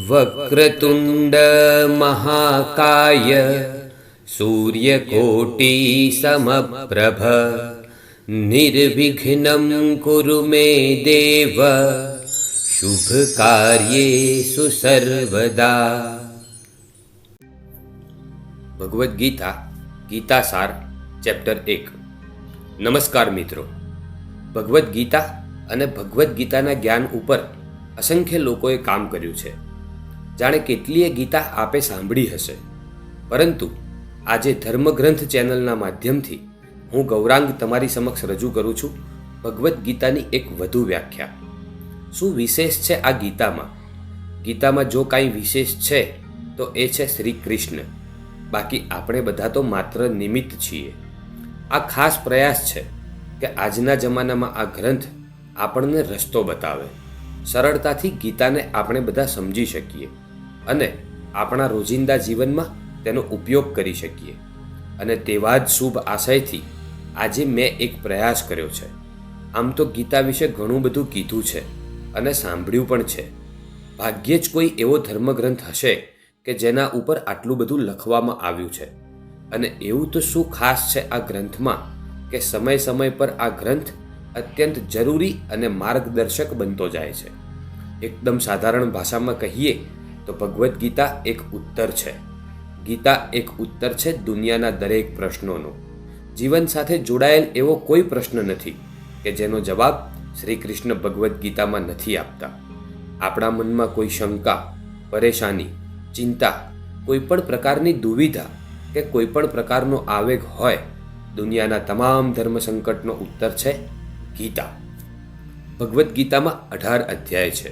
વક્રતુંડ મહાકાય સૂર્યકોટિ સમપ્રભ નિર્વિઘ્નમ કુરુ મે દેવ શુભ કાર્યેષુ સર્વદા. Bhagavad Gita ગીતાસાર chapter 1. નમસ્કાર મિત્રો. ભગવદ્ ગીતા અને ભગવદ્ ગીતાના જ્ઞાન ઉપર અસંખ્ય લોકોએ કામ કર્યું છે. જાણે કેટલીય ગીતા આપે સાંભળી હશે, પરંતુ આજે ધર્મગ્રંથ ચેનલના માધ્યમથી હું ગૌરાંગ તમારી સમક્ષ રજૂ કરું છું ભગવદ્ ગીતાની એક વધુ વ્યાખ્યા. શું વિશેષ છે આ ગીતામાં? ગીતામાં જો કાંઈ વિશેષ છે તો એ છે શ્રી કૃષ્ણ. બાકી આપણે બધા તો માત્ર નિમિત્ત છીએ. આ ખાસ પ્રયાસ છે કે આજના જમાનામાં આ ગ્રંથ આપણને રસ્તો બતાવે, સરળતાથી ગીતાને આપણે બધા સમજી શકીએ અને આપણા રોજિંદા જીવનમાં તેનો ઉપયોગ કરી શકીએ. અને તેવા જ શુભ આશયથી આજે મેં એક પ્રયાસ કર્યો છે. આમ તો ગીતા વિશે ઘણું બધું કીધું છે અને સાંભળ્યું પણ છે. ભાગ્યે જ કોઈ એવો ધર્મગ્રંથ હશે કે જેના ઉપર આટલું બધું લખવામાં આવ્યું છે. અને એવું તો શું ખાસ છે આ ગ્રંથમાં કે સમય સમય પર આ ગ્રંથ અત્યંત જરૂરી અને માર્ગદર્શક બનતો જાય છે. એકદમ સાધારણ ભાષામાં કહીએ તો ભગવદ્ ગીતા એક ઉત્તર છે. ગીતા એક ઉત્તર છે દુનિયાના દરેક પ્રશ્નોનો. જીવન સાથે જોડાયેલ એવો કોઈ પ્રશ્ન નથી કે જેનો જવાબ શ્રી કૃષ્ણ ભગવદ્ ગીતામાં નથી આપતા. આપણા મનમાં કોઈ શંકા, પરેશાની, ચિંતા, કોઈ પણ પ્રકારની દુવિધા કે કોઈ પણ પ્રકારનો આવેગ હોય, દુનિયાના તમામ ધર્મ સંકટનો ઉત્તર છે ગીતા. ભગવદ્ ગીતામાં 18 અધ્યાય છે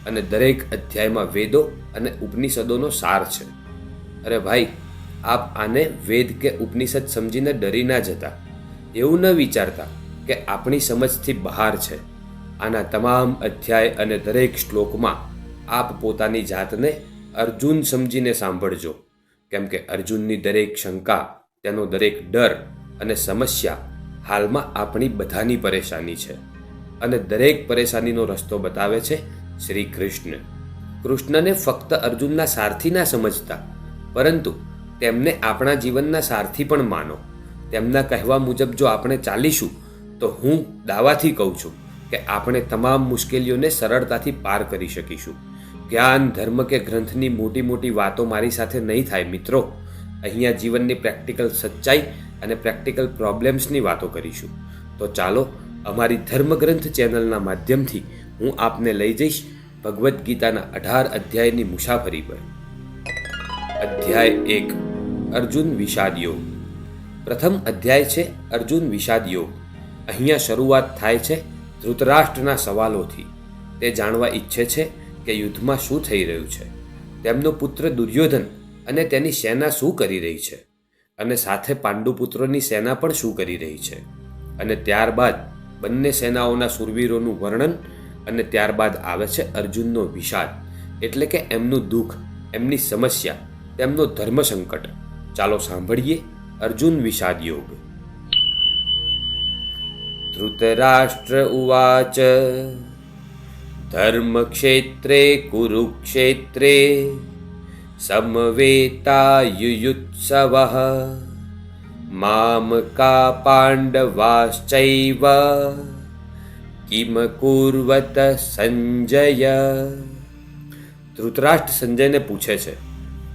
અને દરેક અધ્યાયમાં વેદો અને ઉપનિષદોનો સાર છે. અરે ભાઈ, આપ આને વેદ કે ઉપનિષદ સમજીને ડરી ના જતા. એવું ન વિચારતા કે આપણી સમજથી બહાર છે. આના તમામ અધ્યાય અને દરેક શ્લોકમાં આપ પોતાની જાતને અર્જુન સમજીને સાંભળજો, કેમ કે અર્જુનની દરેક શંકા, તેનો દરેક ડર અને સમસ્યા હાલમાં આપણી બધાની પરેશાની છે. અને દરેક પરેશાનીનો રસ્તો બતાવે છે શ્રી કૃષ્ણ. કૃષ્ણને ફક્ત અર્જુનના સારથી ના સમજતા, પરંતુ તેમને આપણા જીવનના સારથી પણ માનો. તેમના કહેવા મુજબ જો આપણે ચાલીશું તો હું દાવાથી કહું છું કે આપણે તમામ મુશ્કેલીઓને સરળતાથી પાર કરી શકીશું. જ્ઞાન, ધર્મ કે ગ્રંથની મોટી મોટી વાતો મારી સાથે નહીં થાય મિત્રો. અહીંયા જીવનની પ્રેક્ટિકલ સચ્ચાઈ અને પ્રેક્ટિકલ પ્રોબ્લેમ્સની વાતો કરીશું. તો ચાલો અમારી ધર્મગ્રંથ ચેનલના માધ્યમથી હું આપને લઈ જઈશ ભગવદ્ ગીતાના 18 અધ્યાયની મુસાફરી પર. અધ્યાય 1. અર્જુન વિષાદ યોગ. પ્રથમ અધ્યાય છે અર્જુન વિષાદ યોગ. અહીંયા શરૂઆત થાય છે ધૃતરાષ્ટ્રના સવાલોથી. તે જાણવા ઈચ્છે છે કે યુદ્ધમાં શું થઈ રહ્યું છે, તેમનો પુત્ર દુર્યોધન અને તેની સેના શું કરી રહી છે, અને સાથે પાંડુપુત્રોની સેના પણ શું કરી રહી છે. અને ત્યારબાદ બંને સેનાઓના શૂરવીરોનું વર્ણન, અને ત્યારબાદ આવે છે અર્જુનનો વિષાદ, એટલે કે એમનું દુઃખ, એમની સમસ્યા, તેમનો ધર્મ સંકટ. ચાલો સાંભળીએ અર્જુન વિષાદ યોગ. ધૃતરાષ્ટ્ર ઉવાચ ધર્મક્ષેત્રે કુરુક્ષેત્રે સમવેતાયુયુત્સવઃ મામકા પાંડવાશ્ચૈવ કિમ કુર્વત સંજય. ધૃતરાષ્ટ્ર સંજયને પૂછે છે,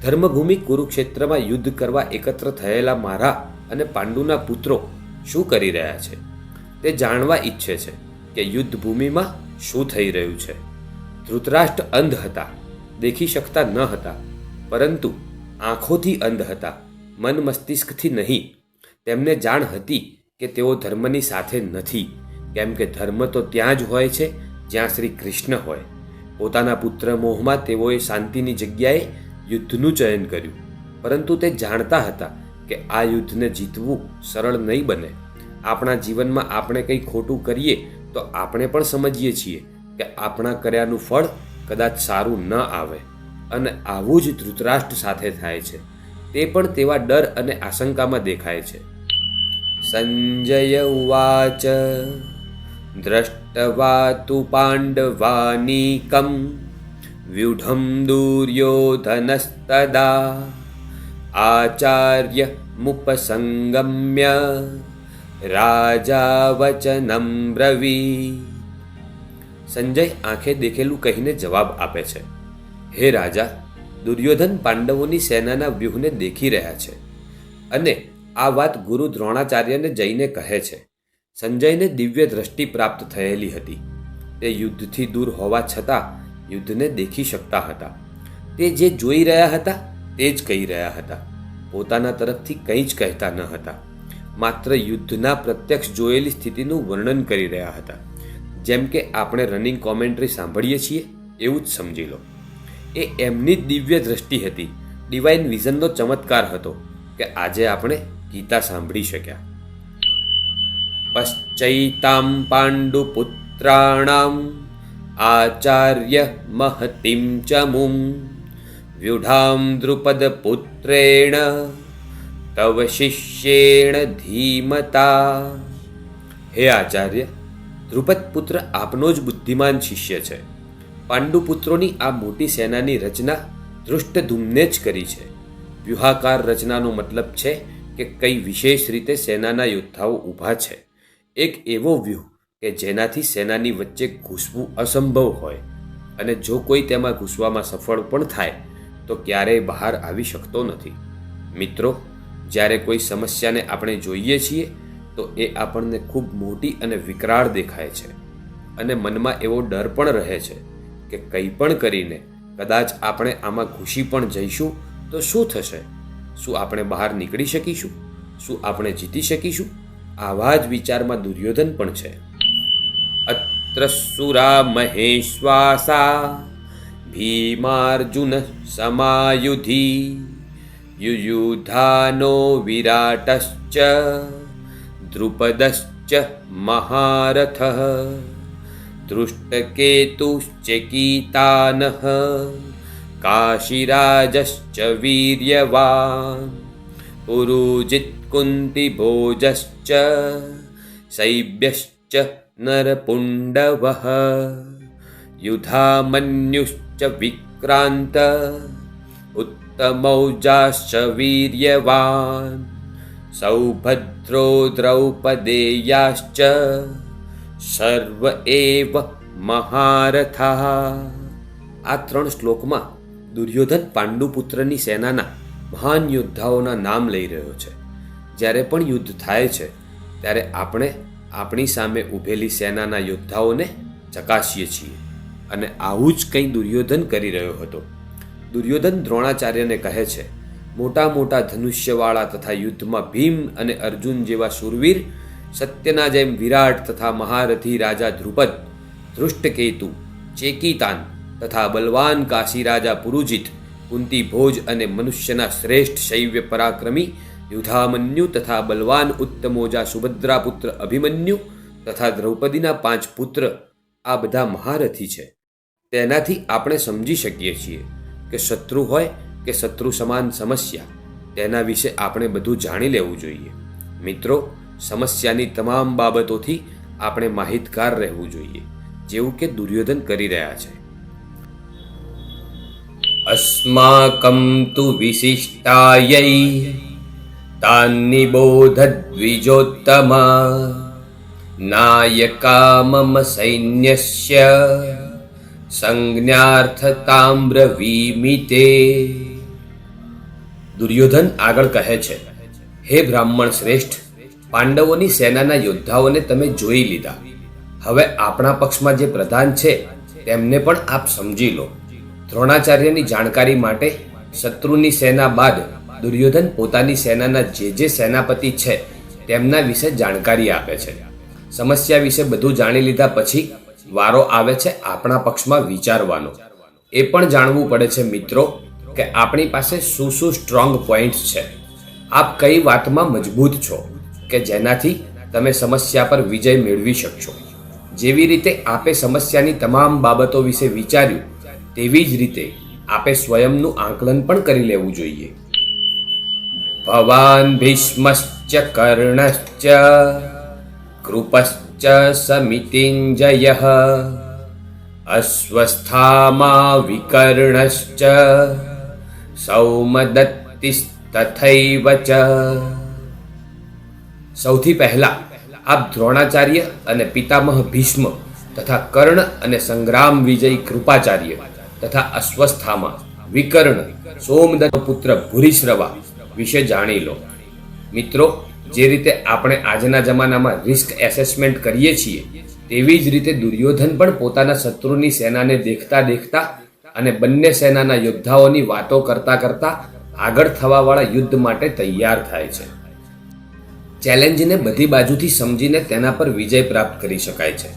ધર્મભૂમિ કુરુક્ષેત્રમાં યુદ્ધ કરવા એકત્ર થયેલા મારા અને પાંડુના પુત્રો શું કરી રહ્યા છે? તે જાણવા ઈચ્છે છે કે યુદ્ધ ભૂમિમાં શું થઈ રહ્યું છે. ધૃતરાષ્ટ્ર અંધ હતા, દેખી શકતા ન હતા, પરંતુ આંખોથી અંધ હતા, મન મસ્તિષ્કથી નહીં. તેમને જાણ હતી કે તેઓ ધર્મની સાથે નથી, કેમ કે ધર્મ તો ત્યાં જ હોય છે જ્યાં શ્રી કૃષ્ણ હોય. પોતાના પુત્ર મોહમાં તેઓએ શાંતિની જગ્યાએ યુદ્ધનું ચયન કર્યું, પરંતુ તે જાણતા હતા કે આ યુદ્ધને જીતવું સરળ નહીં બને. આપણા જીવનમાં આપણે કંઈ ખોટું કરીએ તો આપણે પણ સમજીએ છીએ કે આપણા કર્યાનું ફળ કદાચ સારું ન આવે. અને આવું જ ધૃતરાષ્ટ્ર સાથે થાય છે. તે પણ તેવા ડર અને આશંકામાં દેખાય છે. સંજય ઉવાચ દ્રષ્ટવા તુ પાંડવાનીકં વ્યુઢમ દુર્યોધનસ્તદા આચાર્ય મુપસંગમ્ય રાજા વચનમ બ્રવી. સંજય આંખે દેખેલું કહીને જવાબ આપે છે, હે રાજા, દુર્યોધન પાંડવોની સેનાના વ્યૂહને દેખી રહ્યા છે અને આ વાત ગુરુ દ્રોણાચાર્યને જઈને કહે છે. સંજયને દિવ્ય દ્રષ્ટિ પ્રાપ્ત થયેલી હતી. તે યુદ્ધથી દૂર હોવા છતાં યુદ્ધને દેખી શકતા હતા. તે જે જોઈ રહ્યા હતા તે જ કહી રહ્યા હતા. પોતાના તરફથી કંઈ જ કહેતા ન હતા. માત્ર યુદ્ધના પ્રત્યક્ષ જોયેલી સ્થિતિનું વર્ણન કરી રહ્યા હતા. જેમ કે આપણે રનિંગ કોમેન્ટ્રી સાંભળીએ છીએ એવું જ સમજી લો. એ એમની જ દિવ્ય દ્રષ્ટિ હતી, ડિવાઇન વિઝનનો ચમત્કાર હતો કે આજે આપણે ગીતા સાંભળી શક્યા. પશ્ચૈતામ પાંડુપુત્રાણામ આચાર્ય મહતિમ ચમું વ્યુઢામ દ્રુપદપુત્રેણ તવ શિષ્યેણ ધીમતા. હે આચાર્ય, દ્રુપદ પુત્ર આપનો જ બુદ્ધિમાન શિષ્ય છે. પાંડુપુત્રોની આ મોટી સેનાની રચના ધૃષ્ટધુમ્ને જ કરી છે. વ્યૂહાકાર રચનાનો મતલબ છે કે કઈ વિશેષ રીતે સેનાના યોદ્ધાઓ ઊભા છે. એક એવો વ્યૂહ કે જેનાથી સેનાની વચ્ચે ઘૂસવું અસંભવ હોય અને જો કોઈ તેમાં ઘૂસવામાં સફળ પણ થાય તો ક્યારેય બહાર આવી શકતો નથી. મિત્રો, જ્યારે કોઈ સમસ્યાને આપણે જોઈએ છીએ તો એ આપણને ખૂબ મોટી અને વિકરાળ દેખાય છે અને મનમાં એવો ડર પણ રહે છે કે કંઈ પણ કરીને કદાચ આપણે આમાં ઘૂસી પણ જઈશું તો શું થશે? શું આપણે બહાર નીકળી શકીશું? શું આપણે જીતી શકીશું? આવા જ વિચારમાં દુર્યોધન પણ છે. અત્ર સુરા મહેશ્વાસા ભીમાર્જુન સમાયુધી યુયુધાનો વિરાટશ્ચ દ્રુપદશ્ચ મહારથઃ દૃષ્ટકેતુશ્ચેકીતાનઃ કાશીરાજશ્ચ વીર્યવાન પુરુજિત કુંતીભોજશ્ચ શૈબ્યશ્ચ નરપુંડવઃ યુધામન્યુશ્ચ વિક્રાંત ઉત્તમૌજાશ્ચ વીર્યવાન સૌભદ્રો દ્રૌપદેયાશ્ચ સર્વ એવ મહારથા. આ 3 શ્લોકમાં દુર્યોધન પાંડુપુત્રની સેનાના મહાન યોદ્ધાઓના નામ લઈ રહ્યો છે. જ્યારે પણ યુદ્ધ થાય છે ત્યારે આપણે આપણી સામે ઊભેલી સેનાના યોદ્ધાઓને ચકાસીએ છીએ અને આવું જ કંઈ દુર્યોધન કરી રહ્યો હતો. દુર્યોધન દ્રોણાચાર્યને કહે છે, મોટા મોટા ધનુષ્યવાળા તથા યુદ્ધમાં ભીમ અને અર્જુન જેવા શૂરવીર, સત્યના જેમ વિરાટ તથા મહારથી રાજા દ્રુપદ, ધૃષ્ટકેતુ, ચેકીતાન તથા બલવાન કાશી રાજા પુરુજિત, કુંતી ભોજ અને મનુષ્યના શ્રેષ્ઠ શૈવ્ય પરાક્રમી યુધામન્યુ તથા બલવાન ઉત્તમોજા સુભદ્રા પુત્ર અભિમન્યુ તથા દ્રૌપદીના 5 પુત્ર, આ બધા મહારથી છે. તેનાથી આપણે સમજી શકીએ છીએ કે શત્રુ હોય કે શત્રુ સમાન સમસ્યા, તેના વિશે આપણે બધું જાણી લેવું જોઈએ. મિત્રો, સમસ્યાની તમામ બાબતોથી આપણે માહિતગાર રહેવું જોઈએ, જેવું કે દુર્યોધન કરી રહ્યા છે. અસ્માકં તુ વિશિષ્ટાયૈ તાન્નિબોધદ્વિજોત્તમા નાયકા મમ સૈન્યસ્ય સંજ્ઞાર્થતામ્રવીમિતે. દુર્યોધન આગળ કહે છે, હે બ્રાહ્મણ શ્રેષ્ઠ, પાંડવોની સેનાના યોદ્ધાઓને તમે જોઈ લીધા. હવે આપણા પક્ષમાં જે પ્રધાન છે તેમને પણ આપ સમજી લો. દ્રોણાચાર્યની જાણકારી માટે શત્રુની સેના બાદ દુર્યોધન પોતાની સેનાના જે સેનાપતિ છે તેમના વિશે જાણકારી આપે છે. સમસ્યા વિશે બધું જાણી લીધા પછી વારો આવે છે આપણા પક્ષમાં વિચારવાનો. એ પણ જાણવું પડે છે મિત્રો કે આપણી પાસે શું શું સ્ટ્રોંગ પોઈન્ટ્સ છે. આપ કઈ વાતમાં મજબૂત છો કે જેનાથી તમે સમસ્યા પર વિજય મેળવી શકશો. જેવી રીતે આપે સમસ્યાની તમામ બાબતો વિશે વિચાર્યું તેવી જ રીતે આપે સ્વયંનું આકલન પણ કરી લેવું જોઈએ. ભવાન ભીષ્મશ્ચ કર્ણશ્ચ કૃપશ્ચ સમિતિંજયઃ અસ્વસ્થામા વિકર્ણશ્ચ સૌમદત્તિસ્તથૈવ ચ. સૌથી પહેલા આપ દ્રોણાચાર્ય અને પિતામહ ભીષ્મ તથા કર્ણ અને સંગ્રામ વિજય કૃપાચાર્ય તથા અસ્વસ્થામા વિકર્ણ સોમદત્ત પુત્ર ભૂરિશ્રવા વિશે જાણી લો. મિત્રો, જે રીતે આપણે આજના જમાનામાં રિસ્ક એસેસમેન્ટ કરીએ છીએ તેવી જ રીતે દુર્યોધન પણ પોતાના શત્રુની સેનાને દેખતા દેખતા અને બંને સેનાના યોદ્ધાઓની વાતો કરતા કરતા આગળ થવાવાળા યુદ્ધ માટે તૈયાર થાય છે. ચેલેન્જને બધી બાજુથી સમજીને તેના પર વિજય પ્રાપ્ત કરી શકાય છે.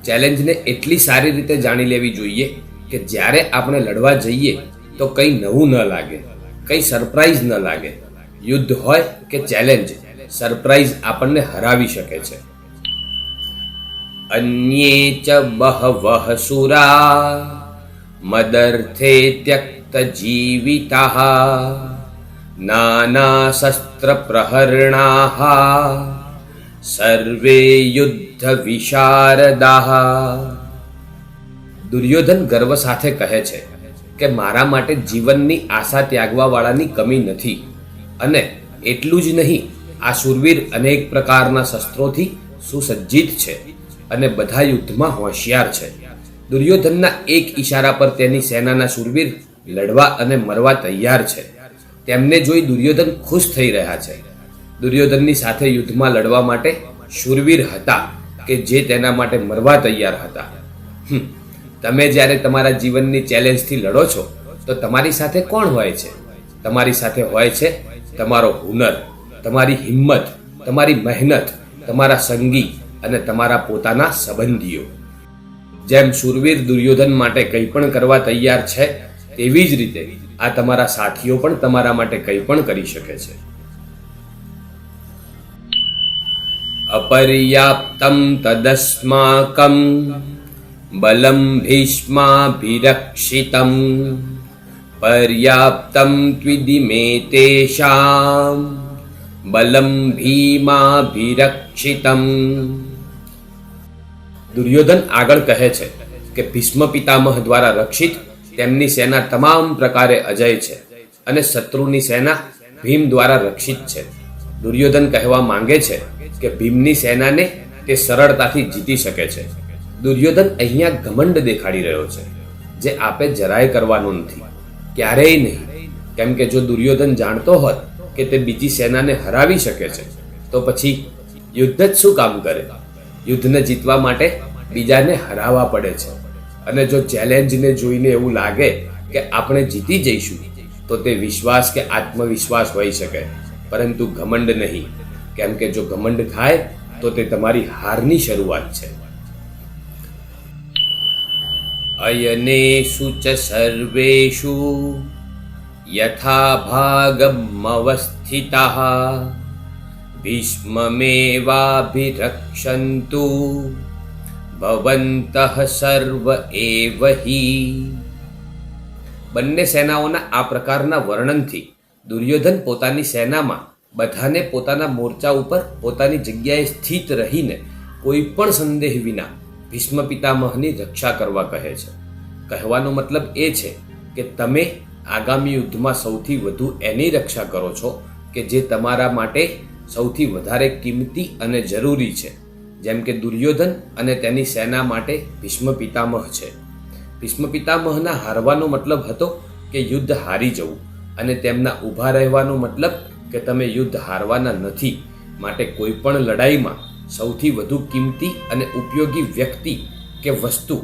ચેલેન્જને એટલી સારી રીતે જાણી લેવી જોઈએ કે જ્યારે આપણે લડવા જઈએ તો કંઈ નવું ન લાગે, કંઈ સરપ્રાઈઝ ન લાગે. યુદ્ધ હોય કે ચેલેન્જ, સરપ્રાઈઝ આપણને હરાવી શકે છે. અન્યે ચ બહવઃ સુરા મદર્થે ત્યક્ત જીવિતાઃ નાના શસ્ત્ર પ્રહરણાઃ સર્વે યુદ્ધ વિશારદાઃ. દુર્યોધન ગર્વ સાથે કહે છે કે મારા માટે જીવનની આશા ત્યાગવાવાળાની કમી નથી, અને એટલું જ નહીં, આ શૂરવીર અનેક પ્રકારના શસ્ત્રોથી સુસજ્જિત છે અને બધા યુદ્ધમાં હોશિયાર છે. દુર્યોધનના એક ઈશારા પર તેની સેનાના શૂરવીર લડવા અને મરવા તૈયાર છે. તેમને જોઈ દુર્યોધન ખુશ થઈ રહ્યા છે. દુર્યોધનની સાથે યુદ્ધમાં લડવા માટે શૂરવીર હતા કે જે તેના માટે મરવા તૈયાર હતા. તમે જ્યારે તમારા જીવનની ચેલેન્જથી લડો છો તો તમારી સાથે કોણ હોય છે? તમારી સાથે હોય છે તમારો હુનર, તમારી હિંમત, તમારી મહેનત, તમારા સંગી અને તમારા પોતાના સંબંધીઓ. જેમ શૂરવીર દુર્યોધન માટે કંઈ પણ કરવા તૈયાર છે, તેવી જ રીતે આ તમારા સાથીઓ પણ તમારા માટે કંઈ પણ કરી શકે છે. અપર્યાપ્તમ તદસ્માકમ બલમ ભીષ્માભિરક્ષિતમ પર્યાપ્તમ ત્વિદિમે તેષાં બલમ ભીમાભિરક્ષિતમ. દુર્યોધન આગળ કહે છે કે ભીષ્મ પિતામહ દ્વારા રક્ષિત તેમની સેના તમામ પ્રકારે અજય છે અને શત્રુની સેના ભીમ દ્વારા રક્ષિત છે. દુર્યોધન કહેવા માંગે છે કે ભીમની સેનાને તે સરળતાથી જીતી શકે છે. દુર્યોધન અહીંયા ઘમંડ દેખાડી રહ્યો છે, જે આપે જરાય કરવાનું નથી, ક્યારેય નહીં. કેમ કે જો દુર્યોધન જાણતો હોત કે તે બીજી સેનાને હરાવી શકે છે તો પછી યુદ્ધ જ શું કામ કરે? યુદ્ધને જીતવા માટે બીજાને હરાવવા પડે છે. અને જો ચેલેન્જને જોઈને એવું લાગે કે આપણે જીતી જઈશું તો તે વિશ્વાસ કે આત્મવિશ્વાસ હોઈ શકે, પરંતુ ઘમંડ નહીં. કેમ કે જો ઘમંડ થાય તો તે તમારી હારની શરૂઆત છે. અયનેષુ ચ સર્વેષુ યથા ભાગમવસ્થિતાઃ ભીષ્મમેવાભિરક્ષન્તુ ભવन्तઃ સર્વ એવ હિ. બંને સેનાઓના આ પ્રકારના વર્ણનથી દુર્યોધન પોતાની સેનામાં બધાને પોતાના મોરચા ઉપર પોતાની જગ્યાએ સ્થિત રહીને કોઈ પણ સંદેહ વિના ભીષ્મ પિતામહની રક્ષા કરવા કહે છે. કહેવાનો મતલબ એ છે કે તમે આગામી યુદ્ધમાં સૌથી વધુ એની રક્ષા કરો છો કે જે તમારા માટે સૌથી વધારે કિંમતી અને જરૂરી છે. જેમ કે દુર્યોધન અને તેની સેના માટે ભીષ્મ પિતામહ છે. ભીષ્મ પિતામહના હારવાનો મતલબ હતો કે યુદ્ધ હારી જવું, અને તેમના ઊભા રહેવાનો મતલબ કે તમે યુદ્ધ હારવાના નથી. માટે કોઈ પણ લડાઈમાં સૌથી વધુ કિંમતી અને ઉપયોગી વ્યક્તિ કે વસ્તુ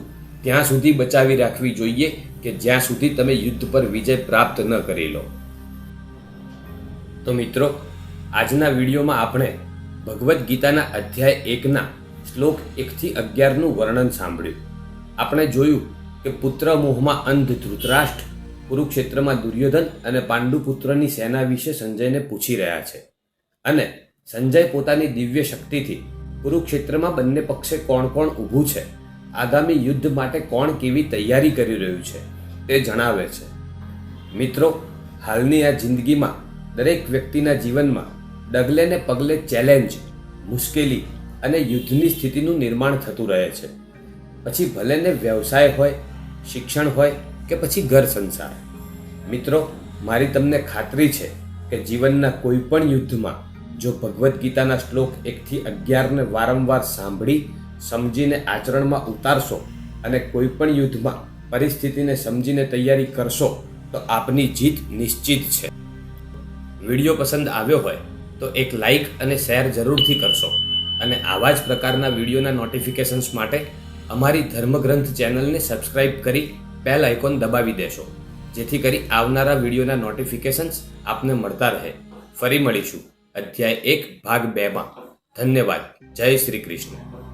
ત્યાં સુધી બચાવી રાખવી જોઈએ કે જ્યાં સુધી તમે યુદ્ધ પર વિજય પ્રાપ્ત ન કરી લો. તો મિત્રો, આજના વિડીયોમાં આપણે ભગવદ્ ગીતાના અધ્યાય 1ના શ્લોક 1થી 11નું વર્ણન સાંભળ્યું. આપણે જોયું કે પુત્ર મોહમાં અંધ ધૃતરાષ્ટ્ર કુરુક્ષેત્રમાં દુર્યોધન અને પાંડુપુત્રની સેના વિશે સંજયને પૂછી રહ્યા છે, અને સંજય પોતાની દિવ્ય શક્તિથી કુરુક્ષેત્રમાં બંને પક્ષે કોણ કોણ ઊભું છે, આગામી યુદ્ધ માટે કોણ કેવી તૈયારી કરી રહ્યું છે તે જણાવે છે. મિત્રો, હાલની આ જિંદગીમાં દરેક વ્યક્તિના જીવનમાં ડગલે ને પગલે ચેલેન્જ, મુશ્કેલી અને યુદ્ધની સ્થિતિનું નિર્માણ થતું રહે છે. પછી ભલે ને વ્યવસાય હોય, શિક્ષણ હોય કે પછી ઘર સંસાર. મિત્રો, મારી તમને ખાતરી છે કે જીવનના કોઈ પણ યુદ્ધમાં જો ભગવદ્ ગીતાના શ્લોક 1 થી 11 ને વારંવાર સાંભળી, સમજીને આચરણમાં ઉતારશો અને કોઈ પણ યુદ્ધમાં પરિસ્થિતિને સમજીને તૈયારી કરશો તો આપની જીત નિશ્ચિત છે. વિડીયો પસંદ આવ્યો હોય તો એક લાઈક અને શેર જરૂરથી કરશો અને આવા જ પ્રકારના વિડીયોના નોટિફિકેશન્સ માટે અમારી ધર્મગ્રંથ ચેનલને સબસ્ક્રાઇબ કરી બેલ આઇકોન દબાવી દેશો, જેથી કરી આવનારા વિડીયોના નોટિફિકેશન્સ આપને મળતા રહે. ફરી મળીશું અધ્યાય 1 ભાગ 2 માં. ધન્યવાદ. જય શ્રી કૃષ્ણ.